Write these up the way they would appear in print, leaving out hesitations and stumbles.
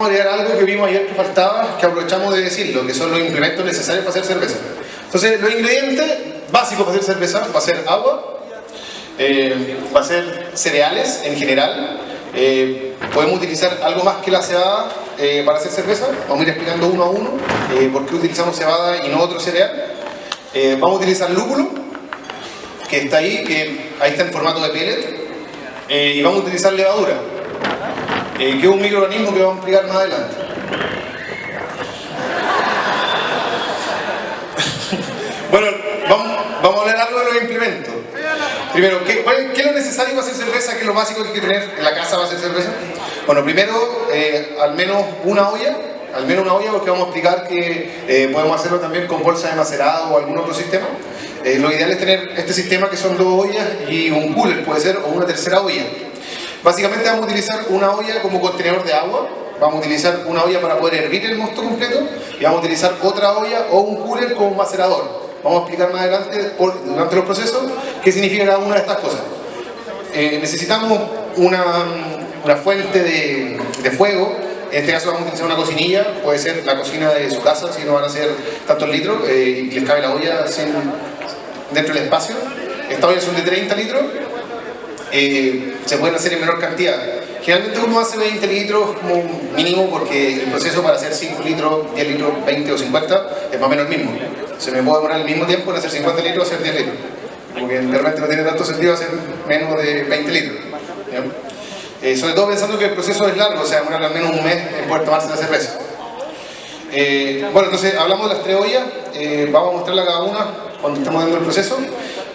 Vamos a agregar algo que vimos ayer que faltaba, que aprovechamos de decirlo, que son los implementos necesarios para hacer cerveza. Entonces, los ingredientes básicos para hacer cerveza va a ser agua, va a ser cereales en general. Podemos utilizar algo más que la cebada para hacer cerveza. Vamos a ir explicando uno a uno por qué utilizamos cebada y no otro cereal. Vamos a utilizar lúpulo, que está ahí, que ahí está en formato de pellet. Y vamos a utilizar levadura, que es un microorganismo que vamos a explicar más adelante. Bueno, vamos a hablar algo de los implementos. Primero, ¿qué es lo necesario para hacer cerveza? ¿Qué es lo básico que hay que tener en la casa para hacer cerveza? Bueno, primero, al menos una olla, porque vamos a explicar que podemos hacerlo también con bolsa de macerado o algún otro sistema. Lo ideal es tener este sistema que son 2 ollas y un cooler, puede ser, o una tercera olla. Básicamente vamos a utilizar una olla como contenedor de agua, vamos a utilizar una olla para poder hervir el mosto completo y vamos a utilizar otra olla o un cooler como macerador. Vamos a explicar más adelante, durante los procesos, qué significa cada una de estas cosas. Necesitamos una fuente de fuego. En este caso vamos a utilizar una cocinilla, puede ser la cocina de su casa, si no van a ser tantos litros, y les cabe la olla dentro del espacio. Estas ollas son de 30 litros, se pueden hacer en menor cantidad. Generalmente uno hace 20 litros como mínimo porque el proceso para hacer 5 litros, 10 litros, 20 o 50 es más o menos el mismo. Se me puede demorar el mismo tiempo en hacer 50 litros o hacer 10 litros. Porque realmente no tiene tanto sentido hacer menos de 20 litros. Sobre todo pensando que el proceso es largo, o sea, demora al menos un mes en poder tomarse la cerveza. Bueno, entonces hablamos de las 3 ollas, vamos a mostrarla cada una cuando estemos dando el proceso.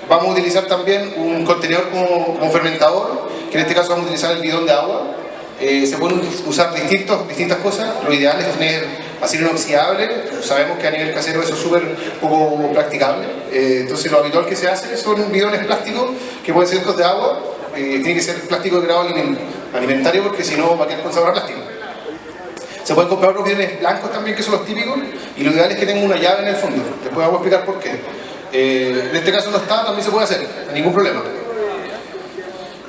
Vamos a utilizar también un contenedor como fermentador, que en este caso vamos a utilizar el bidón de agua. Se pueden usar distintas cosas. Lo ideal es tener acero inoxidable. Sabemos que a nivel casero eso es súper poco practicable. Entonces lo habitual que se hace son bidones plásticos que pueden ser estos de agua. Tiene que ser plástico de grado alimentario porque si no va a quedar con sabor a plástico. Se pueden comprar otros bidones blancos también, que son los típicos, y lo ideal es que tenga una llave en el fondo. Después vamos a explicar por qué. En este caso no está, también se puede hacer, ningún problema.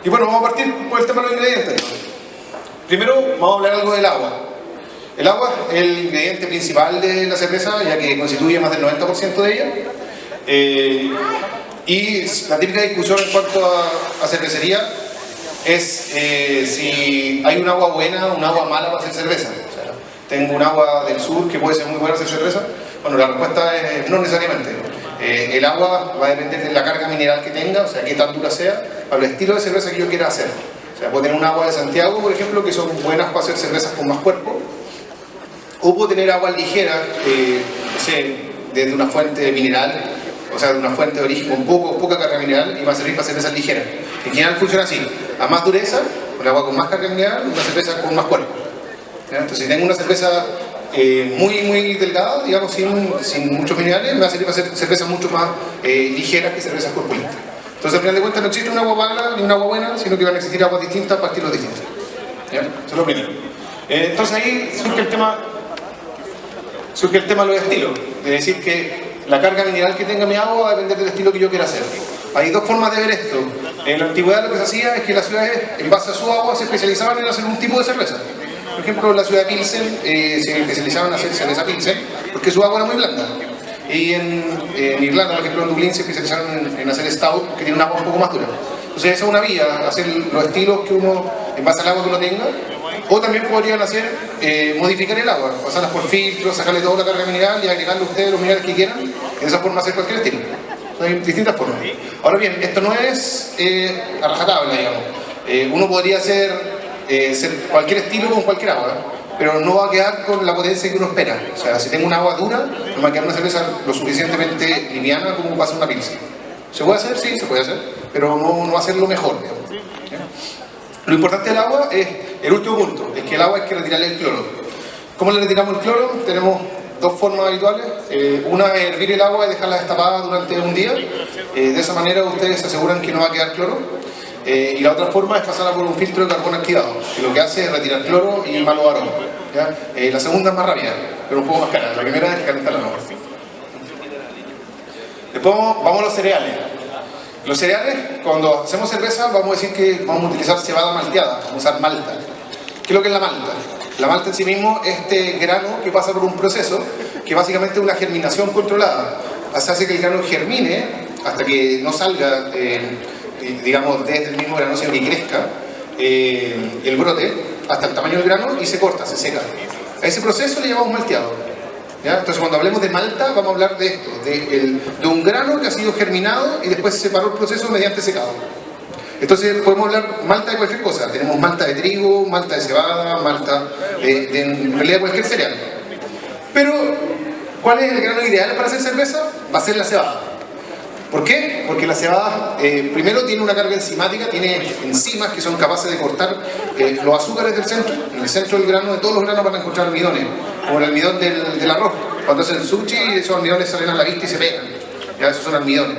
Y bueno, vamos a partir por el tema de los ingredientes. Primero vamos a hablar algo del agua. El agua es el ingrediente principal de la cerveza, ya que constituye más del 90% de ella. Y la típica discusión en cuanto a cervecería es si hay un agua buena o un agua mala para hacer cerveza. O sea, tengo un agua del sur que puede ser muy buena para hacer cerveza. Bueno, la respuesta es no necesariamente. El agua va a depender de la carga mineral que tenga, o sea, qué tan dura sea, para el estilo de cerveza que yo quiera hacer. O sea, puedo tener un agua de Santiago, por ejemplo, que son buenas para hacer cervezas con más cuerpo. O puedo tener aguas ligeras, no sé, desde una fuente mineral, o sea, de una fuente de origen con poca carga mineral, y va a servir para cervezas ligeras. En general funciona así: a más dureza, un agua con más carga mineral, una cerveza con más cuerpo. Entonces, si tengo una cerveza muy delgada, digamos, sin muchos minerales, me va a servir para hacer cervezas mucho más ligeras que cervezas corpulentas. Entonces, al final de cuentas, no existe un agua mala ni un agua buena, sino que van a existir aguas distintas para estilos distintos. ¿Ya? Eso es lo primero. Entonces ahí surge el tema de los estilos, de decir que la carga mineral que tenga mi agua va a depender del estilo que yo quiera hacer. Hay 2 formas de ver esto. En la antigüedad lo que se hacía es que las ciudades, en base a su agua, se especializaban en hacer un tipo de cerveza. Por ejemplo, en la ciudad de Pilsen se especializaban en hacer cerveza Pilsen porque su agua era muy blanda. Y en Irlanda, por ejemplo, en Dublín, se especializaron en hacer stout, que tiene un agua un poco más dura. Entonces esa es una vía, hacer los estilos que uno, en base al agua que uno tenga. O también podrían hacer, modificar el agua, pasarlas por filtros, sacarle toda la carga mineral y agregarle ustedes los minerales que quieran. De esa forma hacer cualquier estilo. Hay distintas formas. Ahora bien, esto no es a rajatabla, digamos. Uno podría hacer cualquier estilo con cualquier agua, pero no va a quedar con la potencia que uno espera. O sea, si tengo un agua dura, no va a quedar una cerveza lo suficientemente liviana como va a ser una pilsen. ¿Se puede hacer? Sí, se puede hacer, pero no va a ser lo mejor, digamos. Lo importante del agua es el último punto, es que el agua hay que retirarle el cloro. ¿Cómo le retiramos el cloro? Tenemos 2 formas habituales. Una es hervir el agua y dejarla destapada durante un día. De esa manera ustedes se aseguran que no va a quedar cloro. Y la otra forma es pasarla por un filtro de carbón activado, que lo que hace es retirar cloro y malos aromas. La segunda es más rápida, pero un poco más cara. La primera es calentar la agua. Después vamos a los cereales. Los cereales, cuando hacemos cerveza, vamos a decir que vamos a utilizar cebada malteada, vamos a usar malta. ¿Qué es lo que es la malta? La malta en sí mismo es este grano que pasa por un proceso que básicamente es una germinación controlada. Se hace que el grano germine hasta que no salga, digamos, desde el mismo grano, sino que crezca el brote hasta el tamaño del grano y se corta, se seca. A ese proceso le llamamos malteado. ¿Ya? Entonces cuando hablemos de malta vamos a hablar de esto, de un grano que ha sido germinado y después se separó el proceso mediante secado. Entonces podemos hablar malta de cualquier cosa. Tenemos malta de trigo, malta de cebada, malta de en realidad cualquier cereal. Pero, ¿cuál es el grano ideal para hacer cerveza? Va a ser la cebada. ¿Por qué? Porque la cebada, primero, tiene una carga enzimática, tiene enzimas que son capaces de cortar los azúcares del centro. En el centro del grano, de todos los granos van a encontrar almidones, como el almidón del arroz. Cuando hacen sushi, esos almidones salen a la vista y se pegan. Ya, esos son almidones.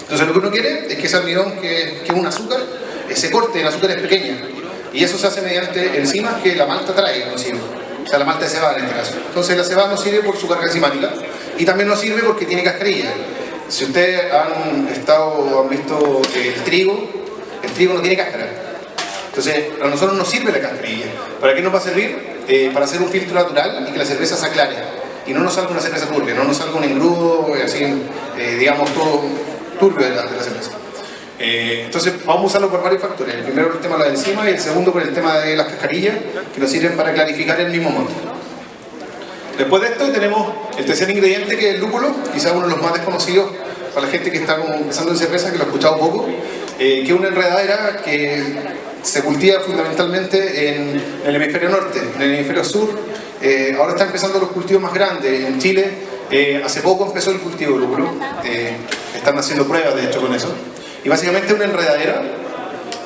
Entonces lo que uno quiere es que ese almidón, que es un azúcar, se corte en azúcares pequeñas. Y eso se hace mediante enzimas que la malta trae consigo. O sea, la malta de cebada en este caso. Entonces la cebada nos sirve por su carga enzimática y también nos sirve porque tiene cascarilla. Si ustedes han visto el trigo no tiene cáscara. Entonces, a nosotros nos sirve la cascarilla. ¿Para qué nos va a servir? Para hacer un filtro natural y que la cerveza se aclare. Y no nos salga una cerveza turbia, no nos salga un engrudo, así, digamos, todo turbio de la cerveza. Entonces, vamos a usarlo por varios factores. El primero por el tema de la enzima y el segundo por el tema de las cascarillas, que nos sirven para clarificar el mismo mote. Después de esto tenemos el tercer ingrediente, que es el lúpulo, quizás uno de los más desconocidos para la gente que está como empezando en cerveza, que lo ha escuchado poco, que es una enredadera que se cultiva fundamentalmente en el hemisferio norte. En el hemisferio sur ahora están empezando los cultivos más grandes. En Chile hace poco empezó el cultivo del lúpulo, están haciendo pruebas de hecho con eso, y básicamente es una enredadera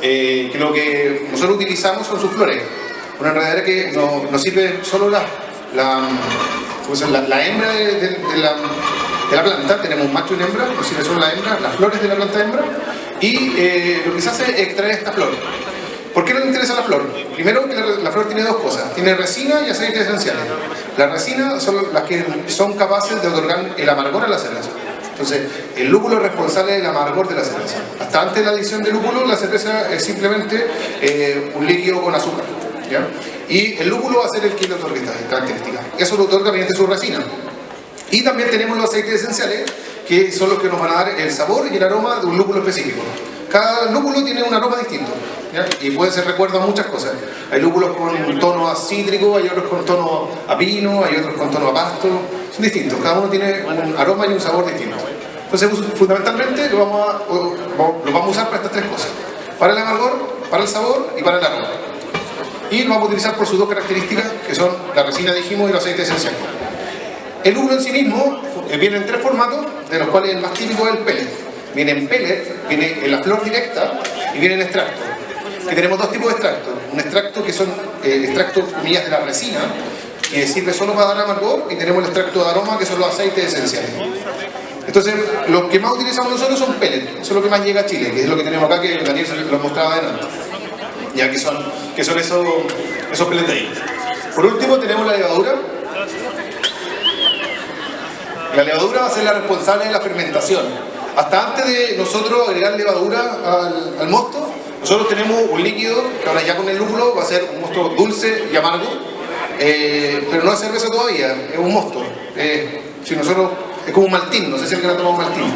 que lo que nosotros utilizamos son sus flores. Una enredadera que nos sirve solo la hembra de la planta. Tenemos un macho y una hembra, nos sirve solo la hembra, las flores de la planta hembra, y lo que se hace es extraer esta flor. ¿Por qué nos interesa la flor? Primero, que la flor tiene dos cosas: tiene resina y aceites esenciales. Las resinas son las que son capaces de otorgar el amargor a la cerveza. Entonces, el lúpulo es responsable del amargor de la cerveza. Hasta antes de la adición de lúpulo, la cerveza es simplemente un líquido con azúcar, ¿ya? Y el lúpulo va a ser el que le otorga esta característica. Eso lo otorga mediante su resina. Y también tenemos los aceites esenciales, que son los que nos van a dar el sabor y el aroma de un lúpulo específico. Cada lúpulo tiene un aroma distinto, ¿ya? Y puede ser recuerdo a muchas cosas. Hay lúpulos con tono a cítrico, hay otros con tono a pino, hay otros con tono a pasto. Son distintos, cada uno tiene un aroma y un sabor distinto. Entonces, fundamentalmente lo vamos a usar para estas tres cosas: para el amargor, para el sabor y para el aroma. Y lo vamos a utilizar por sus dos características, que son la resina, dijimos, y los aceites esenciales. El lúpulo en sí mismo viene en tres formatos, de los cuales el más típico es el pellet. Viene en pellet, viene en la flor directa y viene en extracto. Que tenemos dos tipos de extractos. Un extracto que son extractos, comillas, de la resina, que sirve solo para dar amargor, y tenemos el extracto de aroma, que son los aceites esenciales. Entonces, lo que más utilizamos nosotros son pellets. Eso es lo que más llega a Chile, que es lo que tenemos acá, que Daniel lo mostraba adelante. Ya que son esos pellets de ahí. Por último, tenemos la levadura. La levadura va a ser la responsable de la fermentación. Hasta antes de nosotros agregar levadura al mosto, nosotros tenemos un líquido que ahora ya con el lúpulo va a ser un mosto dulce y amargo, pero no es cerveza todavía, es un mosto. Si nosotros, es como un maltín, no sé si alguien ha tomado un maltín,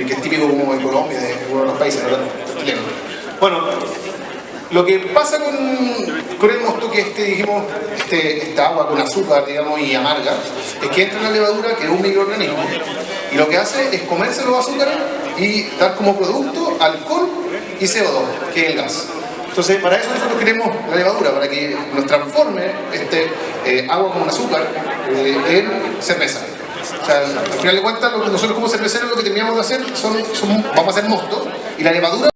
que es típico como en Colombia, de uno de los países, ¿verdad? Chilenos. Bueno, lo que pasa con el mosto, que dijimos, esta agua con azúcar, digamos, y amarga, es que entra en la levadura, que es un microorganismo, y lo que hace es comerse los azúcares y dar como producto alcohol y CO2, que es el gas. Entonces, para eso nosotros queremos la levadura, para que nos transforme agua con azúcar en cerveza. O sea, al final de cuentas, nosotros como cerveceros lo que terminamos de hacer vamos a hacer mosto, y la levadura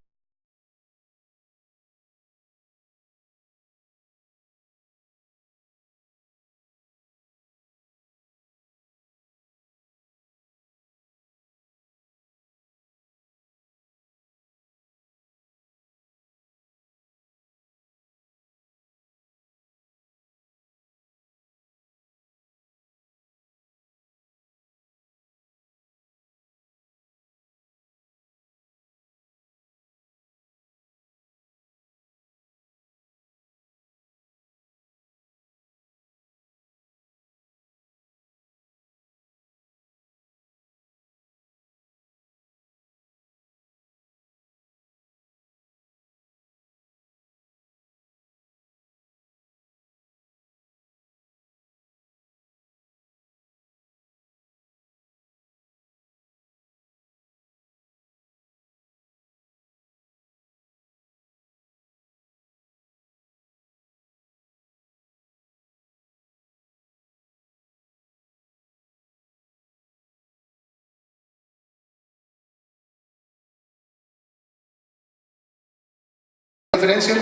diferencian,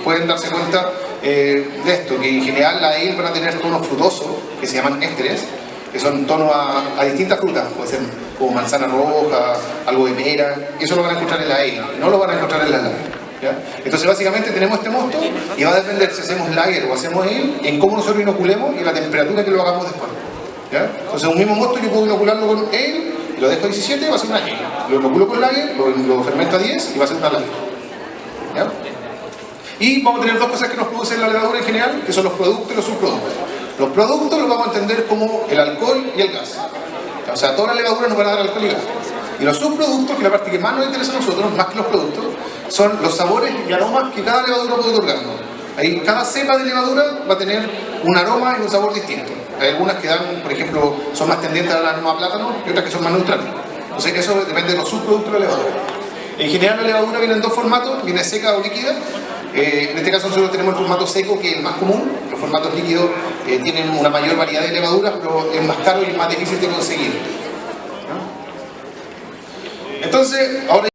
pueden darse cuenta de esto, que en general la ale van a tener tonos frutosos, que se llaman ésteres, que son tonos a distintas frutas, puede ser como manzana roja, algo de pera, y eso lo van a encontrar en la ale, no lo van a encontrar en la lager. ¿Ya? Entonces básicamente tenemos este mosto y va a depender si hacemos lager o hacemos ale en cómo nosotros inoculemos y la temperatura que lo hagamos después. ¿Ya? Entonces un mismo mosto yo puedo inocularlo con ale, lo dejo a 17 y va a ser una ale. Lo inoculo con lager, lo fermento a 10 y va a ser una lager. ¿Ya? Y vamos a tener dos cosas que nos producen la levadura en general, que son los productos y los subproductos. Los productos los vamos a entender como el alcohol y el gas. O sea, todas las levaduras nos van a dar alcohol y gas. Y los subproductos, que es la parte que más nos interesa a nosotros, más que los productos, son los sabores y aromas que cada levadura puede otorgarnos. Ahí, cada cepa de levadura va a tener un aroma y un sabor distinto. Hay algunas que dan, por ejemplo, son más tendientes al aroma a plátano y otras que son más neutrales. Entonces eso depende de los subproductos de la levadura. En general la levadura viene en dos formatos, viene seca o líquida. En este caso nosotros tenemos el formato seco, que es el más común. Los formatos líquidos tienen una mayor variedad de levaduras, pero es más caro y es más difícil de conseguir. Entonces, ahora